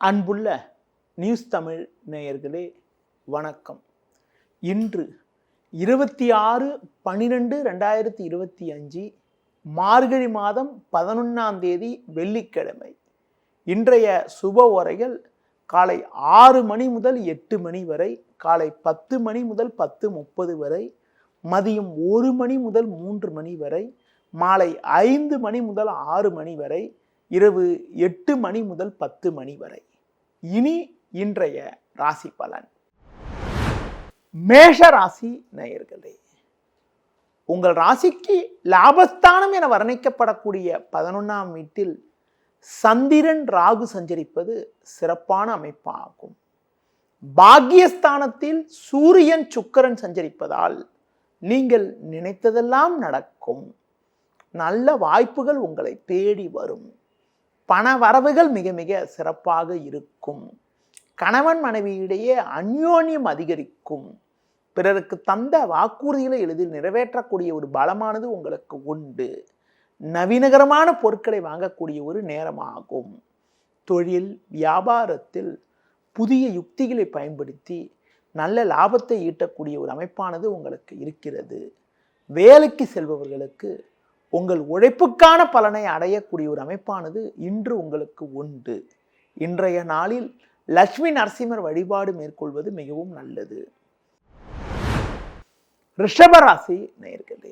அன்புள்ள நியூஸ் தமிழ் நேயர்களே வணக்கம். இன்று 26/12/2025 மார்கழி மாதம் 11ஆம் தேதி வெள்ளிக்கிழமை. இன்றைய சுப உரைகள் காலை 6 மணி முதல் 8 மணி வரை, காலை 10 மணி முதல் 10:30 வரை, மதியம் 1 மணி முதல் 3 மணி வரை, மாலை 5 மணி முதல் 6 மணி வரை, இரவு 8 மணி முதல் 10 மணி வரை. இனி இன்றைய ராசி பலன். மேஷ ராசி நேயர்களே, உங்கள் ராசிக்கு லாபஸ்தானம் என வர்ணிக்கப்படக்கூடிய 11ஆம் வீட்டில் சந்திரன் ராகு சஞ்சரிப்பது சிறப்பான அமைப்பாகும். பாக்கியஸ்தானத்தில் சூரியன் சுக்கிரன் சஞ்சரிப்பதால் நீங்கள் நினைத்ததெல்லாம் நடக்கும். நல்ல வாய்ப்புகள் உங்களை தேடி வரும். பண வரவுகள் மிக மிக சிறப்பாக இருக்கும். கணவன் மனைவியிடையே அந்யோன்யம் அதிகரிக்கும். பிறருக்கு தந்த வாக்குறுதிகளை எளிதில் நிறைவேற்றக்கூடிய ஒரு பலமானது உங்களுக்கு உண்டு. நவீனகரமான பொருட்களை வாங்கக்கூடிய ஒரு நேரமாகும். தொழில் வியாபாரத்தில் புதிய யுக்திகளை பயன்படுத்தி நல்ல லாபத்தை ஈட்டக்கூடிய ஒரு அமைப்பானது உங்களுக்கு இருக்கிறது. வேலைக்கு செல்பவர்களுக்கு உங்கள் உழைப்புக்கான பலனை அடையக்கூடிய ஒரு அமைப்பானது இன்று உங்களுக்கு உண்டு. இன்றைய நாளில் லட்சுமி நரசிம்மர் வழிபாடு மேற்கொள்வது மிகவும் நல்லது. ரிஷபராசி நேயர்களே,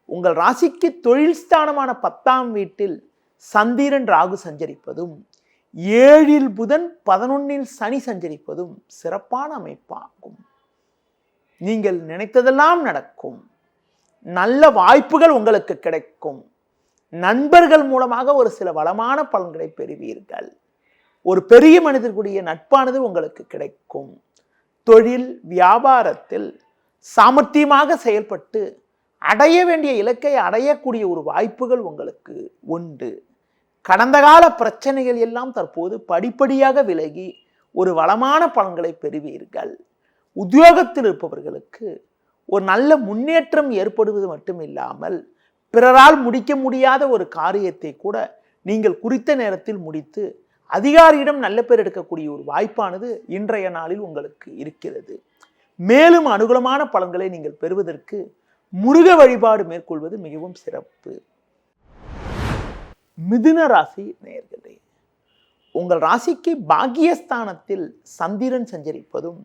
உங்கள் ராசிக்கு தொழில் ஸ்தானமான 10ஆம் வீட்டில் சந்திரன் ராகு சஞ்சரிப்பதும் 7இல் புதன் 11இல் சனி சஞ்சரிப்பதும் சிறப்பான அமைப்பாகும். நீங்கள் நினைத்ததெல்லாம் நடக்கும். நல்ல வாய்ப்புகள் உங்களுக்கு கிடைக்கும். நண்பர்கள் மூலமாக ஒரு சில வளமான பலன்களை பெறுவீர்கள். ஒரு பெரிய மனிதர்களுடைய நட்பானது உங்களுக்கு கிடைக்கும். தொழில் வியாபாரத்தில் சாமர்த்தியமாக செயல்பட்டு அடைய வேண்டிய இலக்கை அடையக்கூடிய ஒரு வாய்ப்புகள் உங்களுக்கு உண்டு. கடந்த கால பிரச்சனைகள் எல்லாம் தற்போது படிப்படியாக விலகி ஒரு வளமான பலன்களை பெறுவீர்கள். உத்தியோகத்தில் இருப்பவர்களுக்கு ஒரு நல்ல முன்னேற்றம் ஏற்படுவது மட்டுமில்லாமல் பிறரால் முடிக்க முடியாத ஒரு காரியத்தை கூட நீங்கள் குறித்த நேரத்தில் முடித்து அதிகாரியிடம் நல்ல பேர் எடுக்கக்கூடிய ஒரு வாய்ப்பானது இன்றைய நாளில் உங்களுக்கு இருக்கிறது. மேலும் அனுகூலமான பலன்களை நீங்கள் பெறுவதற்கு முருக வழிபாடு மேற்கொள்வது மிகவும் சிறப்பு. மிதுன ராசி நேயர்களே, உங்கள் ராசிக்கு பாக்கியஸ்தானத்தில் சந்திரன் சஞ்சரிப்பதும்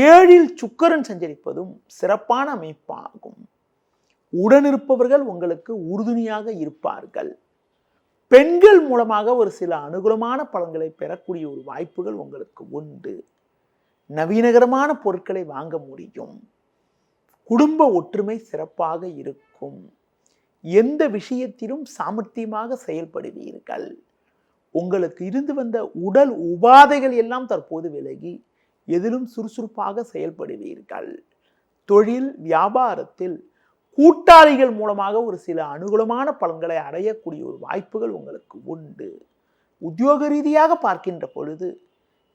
7இல் சுக்கிரன் சஞ்சரிப்பதும் சிறப்பான அமைப்பாகும். உடனிருப்பவர்கள் உங்களுக்கு உறுதுணையாக இருப்பார்கள். பெண்கள் மூலமாக ஒரு சில அனுகூலமான பலன்களை பெறக்கூடிய ஒரு வாய்ப்புகள் உங்களுக்கு உண்டு. நவீனகரமான பொருட்களை வாங்க முடியும். குடும்ப ஒற்றுமை சிறப்பாக இருக்கும். எந்த விஷயத்திலும் சாமர்த்தியமாக செயல்படுவீர்கள். உங்களுக்கு இருந்து வந்த உடல் உபாதைகள் எல்லாம் தற்போது விலகி எதிலும் சுறுசுறுப்பாக செயல்படுவீர்கள். தொழில் வியாபாரத்தில் கூட்டாளிகள் மூலமாக ஒரு சில அனுகூலமான பலன்களை அடையக்கூடிய ஒரு வாய்ப்புகள் உங்களுக்கு உண்டு. உத்தியோக ரீதியாக பார்க்கின்ற பொழுது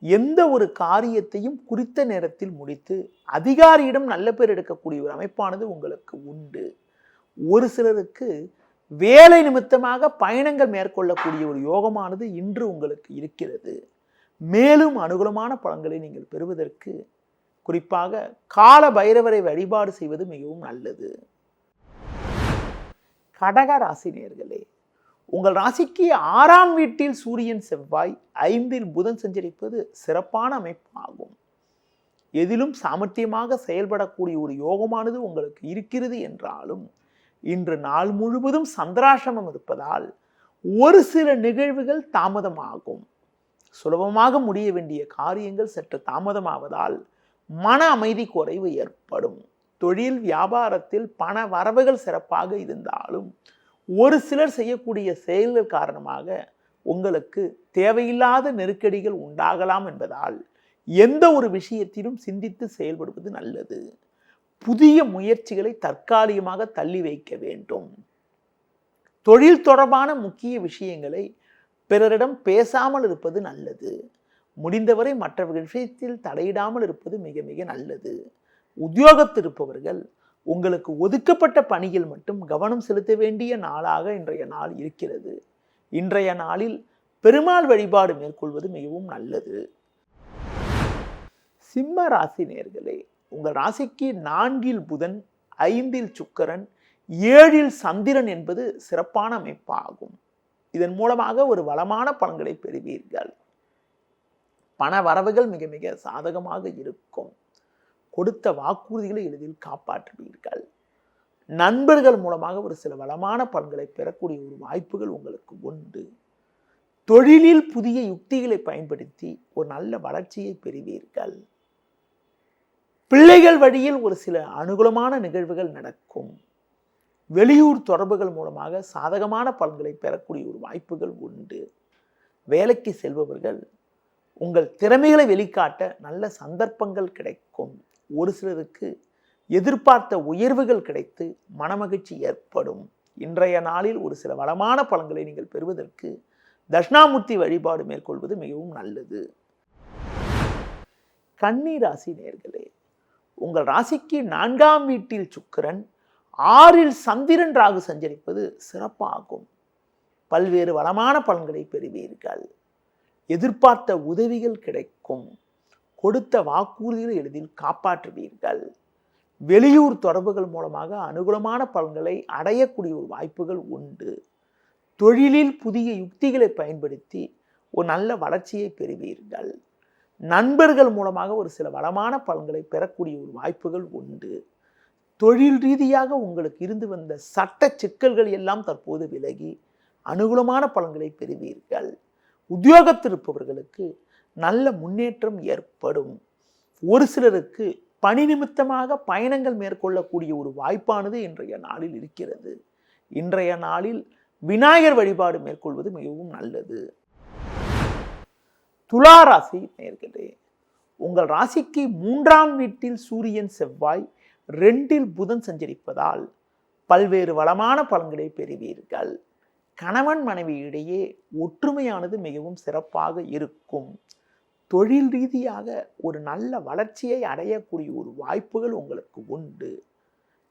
எந்த ஒரு காரியத்தையும் குறித்த நேரத்தில் முடித்து அதிகாரியிடம் நல்ல பேர் எடுக்கக்கூடிய ஒரு அமைப்பானது உங்களுக்கு உண்டு. ஒரு சிலருக்கு வேலை நிமித்தமாக பயணங்கள் மேற்கொள்ளக்கூடிய ஒரு யோகமானது இன்று உங்களுக்கு இருக்கிறது. மேலும் அனுகூலமான பலன்களை நீங்கள் பெறுவதற்கு குறிப்பாக கால பைரவரை வழிபாடு செய்வது மிகவும் நல்லது. கடக ராசி நேயர்களே, உங்கள் ராசிக்கு 6ஆம் வீட்டில் சூரியன் செவ்வாய் 5இல் புதன் சஞ்சரிப்பது சிறப்பான அமைப்பாகும். எதிலும் சாமர்த்தியமாக செயல்படக்கூடிய ஒரு யோகமானது உங்களுக்கு இருக்கிறது என்றாலும் இன்று நாள் முழுவதும் சந்திராசிரமம் இருப்பதால் ஒரு சில நிகழ்வுகள் தாமதமாகும். சுலபமாக முடிய வேண்டிய காரியங்கள் சற்று தாமதமாவதால் மன அமைதி குறைவு ஏற்படும். தொழில் வியாபாரத்தில் பண வரவுகள் சிறப்பாக இருந்தாலும் ஒரு சிலர் செய்யக்கூடிய செயல்கள் காரணமாக உங்களுக்கு தேவையில்லாத நெருக்கடிகள் உண்டாகலாம் என்பதால் எந்த ஒரு விஷயத்திலும் சிந்தித்து செயல்படுவது நல்லது. புதிய முயற்சிகளை தற்காலிகமாக தள்ளி வைக்க வேண்டும். தொழில் தொடர்பான முக்கிய விஷயங்களை பிறரிடம் பேசாமல் இருப்பது நல்லது. முடிந்தவரை மற்றவர்கள் விஷயத்தில் தலையிடாமல் இருப்பது மிக மிக நல்லது. உத்தியோகத்தில் இருப்பவர்கள் உங்களுக்கு ஒதுக்கப்பட்ட பணியில் மட்டும் கவனம் செலுத்த வேண்டிய நாளாக இன்றைய நாள் இருக்கிறது. இன்றைய நாளில் பெருமாள் வழிபாடு மேற்கொள்வது மிகவும் நல்லது. சிம்ம ராசி நேயர்களே, உங்கள் ராசிக்கு 4 புதன், 5 சுக்கிரன், 7 சந்திரன் என்பது சிறப்பான அமைப்பாகும். இதன் மூலமாக ஒரு வளமான பலன்களை பெறுவீர்கள். பண வரவுகள் மிக மிக சாதகமாக இருக்கும். கொடுத்த வாக்குறுதிகளை எளிதில் காப்பாற்றுவீர்கள். நண்பர்கள் மூலமாக ஒரு சில வளமான பலன்களை பெறக்கூடிய ஒரு வாய்ப்புகள் உங்களுக்கு உண்டு. தொழிலில் புதிய யுக்திகளை பயன்படுத்தி ஒரு நல்ல வளர்ச்சியை பெறுவீர்கள். பிள்ளைகள் வழியில் ஒரு சில அனுகூலமான நிகழ்வுகள் நடக்கும். வெளியூர் தொடர்புகள் மூலமாக சாதகமான பலன்களை பெறக்கூடிய ஒரு வாய்ப்புகள் உண்டு. வேலைக்கு செல்பவர்கள் உங்கள் திறமைகளை வெளிக்காட்ட நல்ல சந்தர்ப்பங்கள் கிடைக்கும். ஒரு சிலருக்கு எதிர்பார்த்த உயர்வுகள் கிடைத்து மனமகிழ்ச்சி ஏற்படும். இன்றைய நாளில் ஒரு சில வளமான பலன்களை நீங்கள் பெறுவதற்கு தட்சிணாமூர்த்தி வழிபாடு மேற்கொள்வது மிகவும் நல்லது. கன்னி ராசி நேயர்களே, உங்கள் ராசிக்கு 4ஆம் வீட்டில் சுக்கிரன், 6 சந்திரன் ராகு சஞ்சரிப்பது சிறப்பாகும். பல்வேறு வளமான பலன்களை பெறுவீர்கள். எதிர்பார்த்த உதவிகள் கிடைக்கும். கொடுத்த வாக்குறுதிகளை எளிதில் காப்பாற்றுவீர்கள். வெளியூர் தொடர்புகள் மூலமாக அனுகூலமான பலன்களை அடையக்கூடிய ஒரு வாய்ப்புகள் உண்டு. தொழிலில் புதிய யுக்திகளை பயன்படுத்தி ஒரு நல்ல வளர்ச்சியை பெறுவீர்கள். நண்பர்கள் மூலமாக ஒரு சில வளமான பலன்களை பெறக்கூடிய ஒரு வாய்ப்புகள் உண்டு. தொழில் ரீதியாக உங்களுக்கு இருந்து வந்த சட்ட சிக்கல்கள் எல்லாம் தற்போது விலகி அனுகூலமான பலன்களை பெறுவீர்கள். உத்தியோகத்தில் இருப்பவர்களுக்கு நல்ல முன்னேற்றம் ஏற்படும். ஒரு சிலருக்கு பணி நிமித்தமாக பயணங்கள் மேற்கொள்ளக்கூடிய ஒரு வாய்ப்பானது இன்றைய நாளில் இருக்கிறது. இன்றைய நாளில் விநாயகர் வழிபாடு மேற்கொள்வது மிகவும் நல்லது. துலா ராசி நேயர்களே, உங்கள் ராசிக்கு 3ஆம் வீட்டில் சூரியன், செவ்வாய், 2 புதன் சஞ்சரிப்பதால் பல்வேறு வளமான பலன்களை பெறுவீர்கள். கணவன் மனைவி இடையே ஒற்றுமையானது மிகவும் சிறப்பாக இருக்கும். தொழில் ரீதியாக ஒரு நல்ல வளர்ச்சியை அடையக்கூடிய ஒரு வாய்ப்புகள் உங்களுக்கு உண்டு.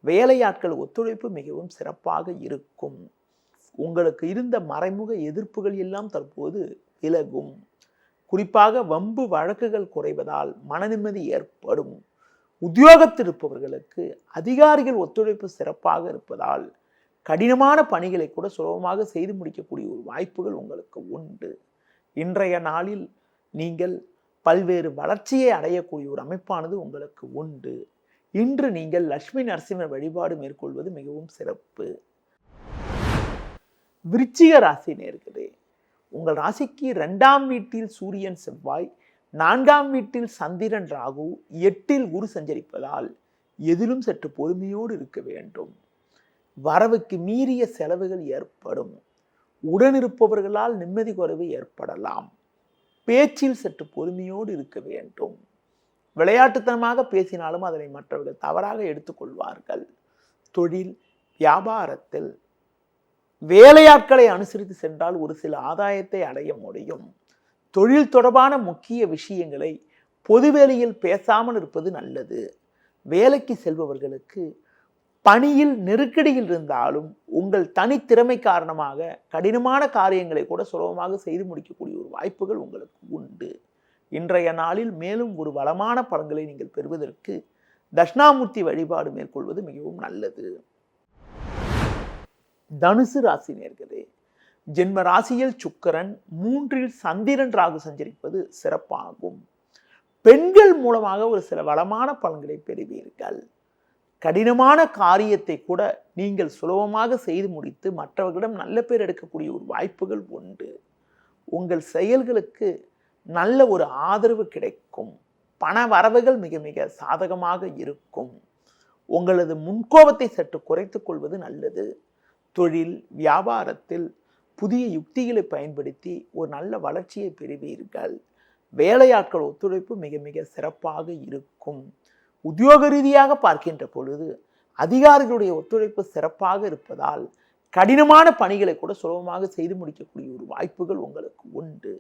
வேலையாட்கள் ஒத்துழைப்பு மிகவும் சிறப்பாக இருக்கும். உங்களுக்கு இருந்த மறைமுக எதிர்ப்புகள் எல்லாம் தற்போது விலகும். குறிப்பாக வம்பு வழக்குகள் குறைவதால் மன நிம்மதி ஏற்படும். உத்தியோகத்தில் இருப்பவர்களுக்கு அதிகாரிகள் ஒத்துழைப்பு சிறப்பாக இருப்பதால் கடினமான பணிகளை கூட சுலபமாக செய்து முடிக்கக்கூடிய ஒரு வாய்ப்புகள் உங்களுக்கு உண்டு. இன்றைய நாளில் நீங்கள் பல்வேறு வளர்ச்சியை அடையக்கூடிய ஒரு அமைப்பானது உங்களுக்கு உண்டு. இன்று நீங்கள் லட்சுமி நரசிம்மர் வழிபாடு மேற்கொள்வது மிகவும் சிறப்பு. விருச்சிக ராசி நேயர்களே, உங்கள் ராசிக்கு 2ஆம் வீட்டில் சூரியன், செவ்வாய், 4ஆம் வீட்டில் சந்திரன், ராகு, 8 குரு சஞ்சரிப்பதால் எதிலும் சற்று பொறுமையோடு இருக்க வேண்டும். வரவுக்கு மீறிய செலவுகள் ஏற்படும். உடனிருப்பவர்களால் நிம்மதி குறைவு ஏற்படலாம். பேச்சில் சற்று பொறுமையோடு இருக்க வேண்டும். விளையாட்டுத்தனமாக பேசினாலும் அதனை மற்றவர்கள் தவறாக எடுத்துக்கொள்வார்கள். தொழில் வியாபாரத்தில் வேலையாட்களை அனுசரித்து சென்றால் ஒரு சில ஆதாயத்தை அடைய முடியும். தொழில் தொடர்பான முக்கிய விஷயங்களை பொதுவெளியில் பேசாமல் இருப்பது நல்லது. வேலைக்கு செல்பவர்களுக்கு பணியில் நெருக்கடியில் இருந்தாலும் உங்கள் தனித்திறமை காரணமாக கடினமான காரியங்களை கூட சுலபமாக செய்து முடிக்கக்கூடிய ஒரு வாய்ப்புகள் உங்களுக்கு உண்டு. இன்றைய நாளில் மேலும் ஒரு வளமான பலன்களை நீங்கள் பெறுவதற்கு தட்சிணாமூர்த்தி வழிபாடு மேற்கொள்வது மிகவும் நல்லது. தனுசு ராசி நேயர்களே, ஜென்ம ராசியில் சுக்கிரன், 3 சந்திரன், ராகு சஞ்சரிப்பது சிறப்பாகும். பெண்கள் மூலமாக ஒரு சில வளமான பலன்களை பெறுவீர்கள். கடினமான காரியத்தை கூட நீங்கள் சுலபமாக செய்து முடித்து மற்றவர்களிடம் நல்ல பேர் எடுக்கக்கூடிய ஒரு வாய்ப்புகள் உண்டு. உங்கள் செயல்களுக்கு நல்ல ஒரு ஆதரவு கிடைக்கும். பண வரவுகள் மிக மிக சாதகமாக இருக்கும். உங்களது முன்கோபத்தை சற்று குறைத்துக் கொள்வது நல்லது. தொழில் வியாபாரத்தில் புதிய யுக்திகளை பயன்படுத்தி ஒரு நல்ல வளர்ச்சியை பெறுவீர்கள். வேலையாட்கள் ஒத்துழைப்பு மிக மிக சிறப்பாக இருக்கும். உத்தியோக ரீதியாக பார்க்கின்ற பொழுது அதிகாரிகளுடைய ஒத்துழைப்பு சிறப்பாக இருப்பதால் கடினமான பணிகளை கூட சுலபமாக செய்து முடிக்கக்கூடிய ஒரு வாய்ப்புகள் உங்களுக்கு உண்டு.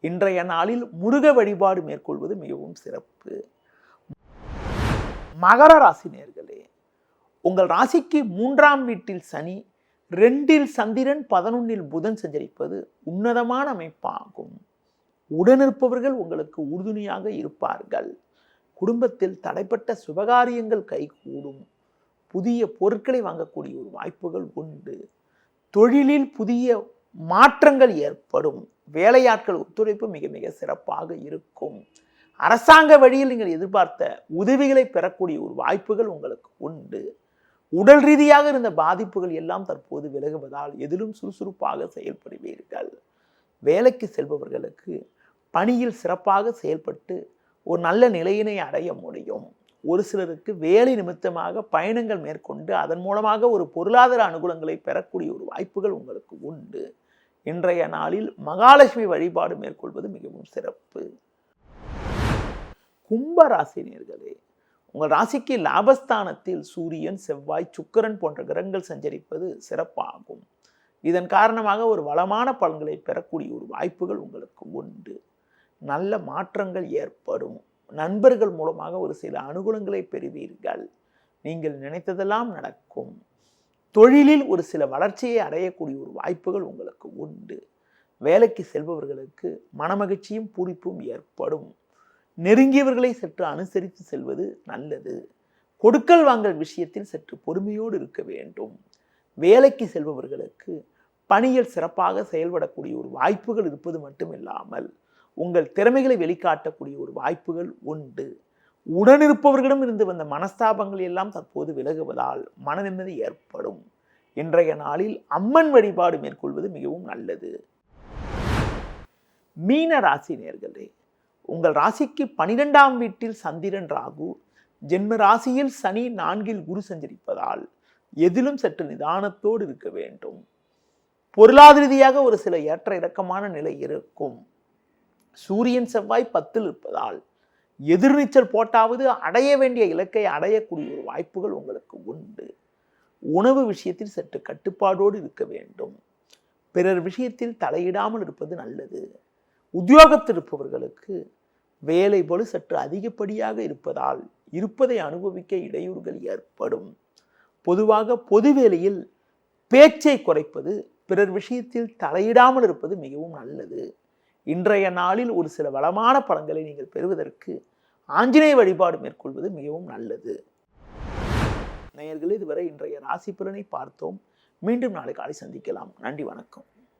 இன்றைய நாளில் முருக வழிபாடு மேற்கொள்வது மிகவும் சிறப்பு. மகர ராசி நேயர்களே, உங்கள் ராசிக்கு 3ஆம் வீட்டில் சனி, 2 சந்திரன் 11 புதன் சஞ்சரிப்பது உன்னதமான அமைப்பாகும். உடனிருப்பவர்கள் உங்களுக்கு உறுதுணையாக இருப்பார்கள். குடும்பத்தில் தடைப்பட்ட சுபகாரியங்கள் கைகூடும். புதிய பொருட்களை வாங்கக்கூடிய ஒரு வாய்ப்புகள் உண்டு. தொழிலில் புதிய மாற்றங்கள் ஏற்படும். வேலையாட்கள் ஒத்துழைப்பு மிக மிக சிறப்பாக இருக்கும். அரசாங்க வழியில் நீங்கள் எதிர்பார்த்த உதவிகளை பெறக்கூடிய ஒரு வாய்ப்புகள் உங்களுக்கு உண்டு. உடல் ரீதியாக இருந்த பாதிப்புகள் எல்லாம் தற்போது விலகுவதால் எதிலும் சுறுசுறுப்பாக செயல்படுவீர்கள். வேலைக்கு செல்பவர்களுக்கு பணியில் சிறப்பாக செயல்பட்டு ஒரு நல்ல நிலையினை அடைய முடியும். ஒரு சிலருக்கு வேலை நிமித்தமாக பயணங்கள் மேற்கொண்டு அதன் மூலமாக ஒரு பொருளாதார அனுகூலங்களை பெறக்கூடிய ஒரு வாய்ப்புகள் உங்களுக்கு உண்டு. இன்றைய நாளில் மகாலட்சுமி வழிபாடு மேற்கொள்வது மிகவும் சிறப்பு. கும்ப ராசினியர்களே, உங்கள் ராசிக்கு லாபஸ்தானத்தில் சூரியன், செவ்வாய், சுக்கிரன் போன்ற கிரகங்கள் சஞ்சரிப்பது சிறப்பாகும். இதன் காரணமாக ஒரு வளமான பலன்களை பெறக்கூடிய ஒரு வாய்ப்புகள் உங்களுக்கு உண்டு. நல்ல மாற்றங்கள் ஏற்படும். நண்பர்கள் மூலமாக ஒரு சில அனுகூலங்களை பெறுவீர்கள். நீங்கள் நினைத்ததெல்லாம் நடக்கும். தொழிலில் ஒரு சில வளர்ச்சியை அடையக்கூடிய ஒரு வாய்ப்புகள் உங்களுக்கு உண்டு. வேலைக்கு செல்பவர்களுக்கு மனமகிழ்ச்சியும் பூரிப்பும் ஏற்படும். நெருங்கியவர்களை சற்று அனுசரித்து செல்வது நல்லது. கொடுக்கல் வாங்கல் விஷயத்தில் சற்று பொறுமையோடு இருக்க வேண்டும். வேலைக்கு செல்பவர்களுக்கு பணியில் சிறப்பாக செயல்படக்கூடிய ஒரு வாய்ப்புகள் இருப்பது மட்டுமில்லாமல் உங்கள் திறமைகளை வெளிக்காட்டக்கூடிய ஒரு வாய்ப்புகள் உண்டு. உடனிருப்பவர்களிடம் இருந்து வந்த மனஸ்தாபங்கள் எல்லாம் தற்போது விலகுவதால் மன நிம்மதி ஏற்படும். இன்றைய நாளில் அம்மன் வழிபாடு மேற்கொள்வது மிகவும் நல்லது. மீன ராசி நேயர்களே, உங்கள் ராசிக்கு 12ஆம் வீட்டில் சந்திரன், ராகு, ஜென்ம ராசியில் சனி, 4 குரு சஞ்சரிப்பதால் எதிலும் சற்று நிதானத்தோடு இருக்க வேண்டும். பொருளாதார ரீதியாக ஒரு சில ஏற்ற இறக்கமான நிலை இருக்கும். சூரியன், செவ்வாய் 10 இருப்பதால் எதிர்நீச்சல் போட்டாவது அடைய வேண்டிய இலக்கை அடையக்கூடிய ஒரு வாய்ப்புகள் உங்களுக்கு உண்டு. உணவு விஷயத்தில் சற்று கட்டுப்பாடோடு இருக்க வேண்டும். பிறர் விஷயத்தில் தலையிடாமல் இருப்பது நல்லது. உத்தியோகத்தில் இருப்பவர்களுக்கு வேலை பளு சற்று அதிகப்படியாக இருப்பதால் இருப்பதை அனுபவிக்க இடையூறுகள் ஏற்படும். பொதுவாக பொது வேலையில் பேச்சை குறைப்பது, பிறர் விஷயத்தில் தலையிடாமல் இருப்பது மிகவும் நல்லது. இன்றைய நாளில் ஒரு சில வளமான பலன்களை நீங்கள் பெறுவதற்கு ஆஞ்சநேய வழிபாடு மேற்கொள்வது மிகவும் நல்லது. நேயர்களே, இதுவரை இன்றைய ராசி பலனை பார்த்தோம். மீண்டும் நாளை காலை சந்திக்கலாம். நன்றி, வணக்கம்.